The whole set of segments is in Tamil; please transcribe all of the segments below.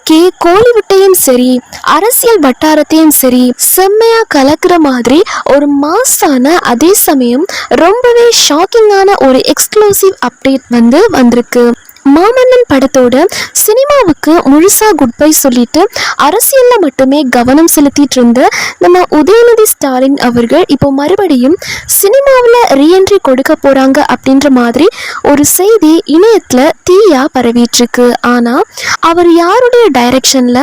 இன்னைக்கு கோலிவுட்டையும் சரி அரசியல் வட்டாரத்தையும் சரி செம்மையா கலக்குற மாதிரி ஒரு மாசான அதே சமயம் ரொம்பவே ஷாக்கிங்கான ஒரு எக்ஸ்க்ளூசிவ் அப்டேட் வந்திருக்கு. மாமன்னன் படத்தோட சினிமாவுக்கு முழுசா குட் பை சொல்லிட்டு அரசியல்ல மட்டுமே கவனம் செலுத்திட்டு இருந்த நம்ம உதயநிதி ஸ்டாலின் அவர்கள் இப்போ மறுபடியும் சினிமாவில் ரீஎன்ட்ரி கொடுக்க போறாங்க அப்படின்ற மாதிரி ஒரு செய்தி இணையத்துல தீயா பரவிட்டு இருக்கு. ஆனா அவர் யாருடைய டைரக்ஷன்ல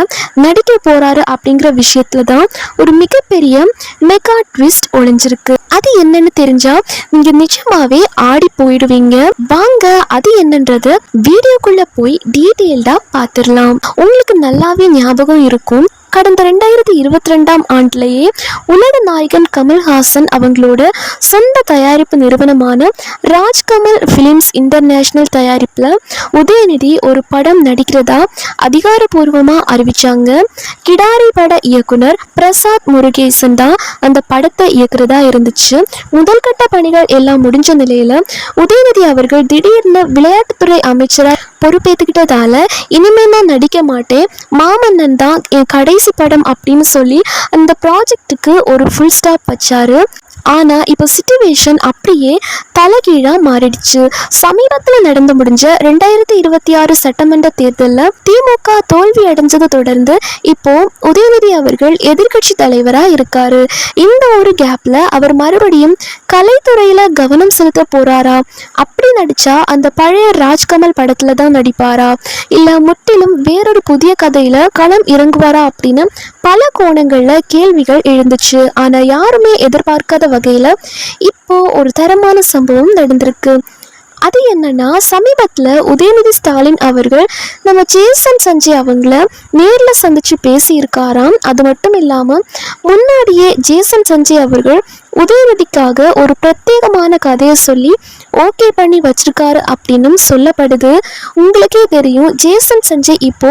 நடிக்க போறாரு அப்படிங்கிற விஷயத்துல தான் ஒரு மிகப்பெரிய மெகா ட்விஸ்ட் ஒளிஞ்சிருக்கு. அது என்னன்னு தெரிஞ்சா நீங்க நிஜமாவே ஆடி போயிடுவீங்க. வாங்க அது என்னன்றது வீடியோக்குள்ள போய் டீட்டெயில்டா பார்த்துடலாம். உங்களுக்கு நல்லாவே ஞாபகம் இருக்கும், கடந்த 2022ஆம் ஆண்டுலேயே உலக நாயகன் கமல்ஹாசன் அவங்களோட சொந்த தயாரிப்பு நிறுவனமான ராஜ்கமல் ஃபிலிம்ஸ் இன்டர்நேஷனல் தயாரிப்பில் உதயநிதி ஒரு படம் நடிக்கிறதா அதிகாரப்பூர்வமாக அறிவிச்சாங்க. கிடாரி பட இயக்குனர் பிரசாத் முருகேசன் தான் அந்த படத்தை இயக்குறதா இருந்துச்சு. முதல் கட்ட பணிகள் எல்லாம் முடிஞ்ச நிலையில உதயநிதி அவர்கள் திடீர்னு விளையாட்டுத்துறை அமைச்சராக பொறுப்பேற்றுக்கிட்டதால இனிமே நான் நடிக்க மாட்டேன், மாமன்னன் தான் என் கடைசி படம் அப்படின்னு சொல்லி அந்த ப்ராஜெக்டுக்கு ஒரு ஃபுல் ஸ்டாப் வச்சாரு. ஆனா இப்போ சிச்சுவேஷன் அப்படியே தலைகீழா மாறிடுச்சு. சமீபத்தில் நடந்து முடிஞ்ச 2026 சட்டமன்ற தேர்தலில் திமுக தோல்வி அடைஞ்சதை தொடர்ந்து இப்போ உதயநிதி அவர்கள் எதிர்கட்சி தலைவரா இருக்காரு. இந்த ஒரு கேப்ல அவர் மறுபடியும் கலைத்துறையில கவனம் செலுத்த போறாரா? அப்படி நடிச்சா அந்த பழைய ராஜ்கமல் படத்துல தான் நடிப்பாரா, இல்ல முற்றிலும் வேறொரு புதிய கதையில களம் இறங்குவாரா அப்படின்னு பல கோணங்கள்ல கேள்விகள் எழுந்துச்சு. ஆனா யாருமே எதிர்பார்க்காத வகையில இப்போ ஒரு தரமான சம்பவம் நடந்திருக்கு. அது என்னன்னா, சமீபத்துல உதயநிதி ஸ்டாலின் அவர்கள் நம்ம ஜேசன் சஞ்சய் அவங்கள நேர்ல சந்திச்சு பேசியிருக்காராம். அது மட்டும் இல்லாம முன்னாடியே ஜேசன் சஞ்சய் அவர்கள் உதயநிதிக்காக ஒரு பிரத்யேகமான கதையை சொல்லி ஓகே பண்ணி வச்சிருக்காரு அப்படின்னு சொல்லப்படுது. உங்களுக்கே தெரியும், ஜேசன் சஞ்சய் இப்போ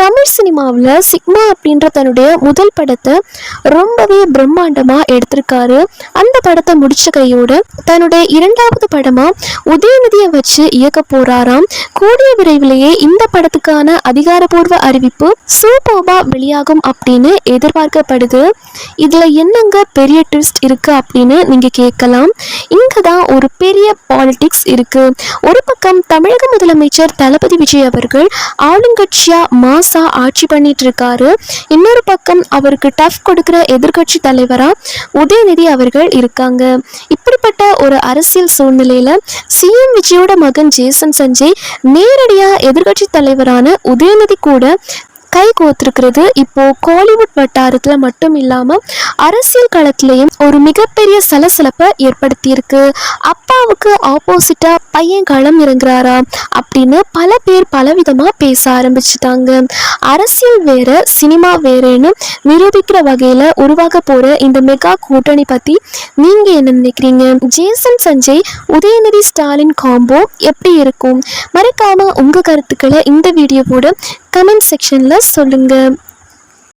தமிழ் சினிமாவில் சிக்மா அப்படின்ற தன்னுடைய முதல் படத்தை ரொம்பவே பிரம்மாண்டமா எடுத்திருக்காரு. அந்த படத்தை முடிச்ச கையோட தன்னுடைய 2வது படமா உதயநிதியை வச்சு இயக்க போறாராம். கூடிய விரைவிலேயே இந்த படத்துக்கான அதிகாரப்பூர்வ அறிவிப்பு சூப்பர்பா வெளியாகும் அப்படின்னு எதிர்பார்க்கப்படுது. இதுல என்னங்க பெரிய ட்விஸ்ட் இருக்கு அப்படின்னு நீங்க கேட்கலாம். இங்கதான் ஒரு பெரிய பாலிடிக்ஸ் இருக்கு. ஒரு பக்கம் தமிழக முதலமைச்சர் தளபதி விஜய் அவர்கள் ஆளுங்கட்சியா மாசா ஆட்சி பண்ணிட்டு இருக்காரு. இன்னொரு பக்கம் அவருக்கு டஃப் கொடுக்கிற எதிர்கட்சி தலைவரா உதயநிதி அவர்கள் இருக்காங்க. இப்படிப்பட்ட ஒரு அரசியல் சூழ்நிலையில சிஎம் விஜயோட மகன் ஜேசன் சஞ்சய் நேரடியா எதிர்கட்சி தலைவரான உதயநிதி கூட கை கோத்திருக்கிறது இப்போ கோலிவுட் வட்டாரத்துல மட்டும் இல்லாம அரசியல் களத்திலையும் ஒரு மிகப்பெரிய சலசலப்பை ஏற்படுத்தியிருக்கு. அப்பாவுக்கு ஆப்போசிட்டா பையன் களம் இறங்குறாரா அப்படின்னு பல பேர் பலவிதமா பேச ஆரம்பிச்சுட்டாங்க. அரசியல் வேற சினிமா வேறேன்னு நிரூபிக்கிற வகையில உருவாக போற இந்த மெகா கூட்டணி பத்தி நீங்க என்ன நினைக்கிறீங்க? ஜேசன் சஞ்சய் உதயநிதி ஸ்டாலின் காம்போ எப்படி இருக்கும்? மறக்காம உங்க கருத்துக்களை இந்த வீடியோவோட கமெண்ட் செக்ஷன்ல சொல்லுங்க.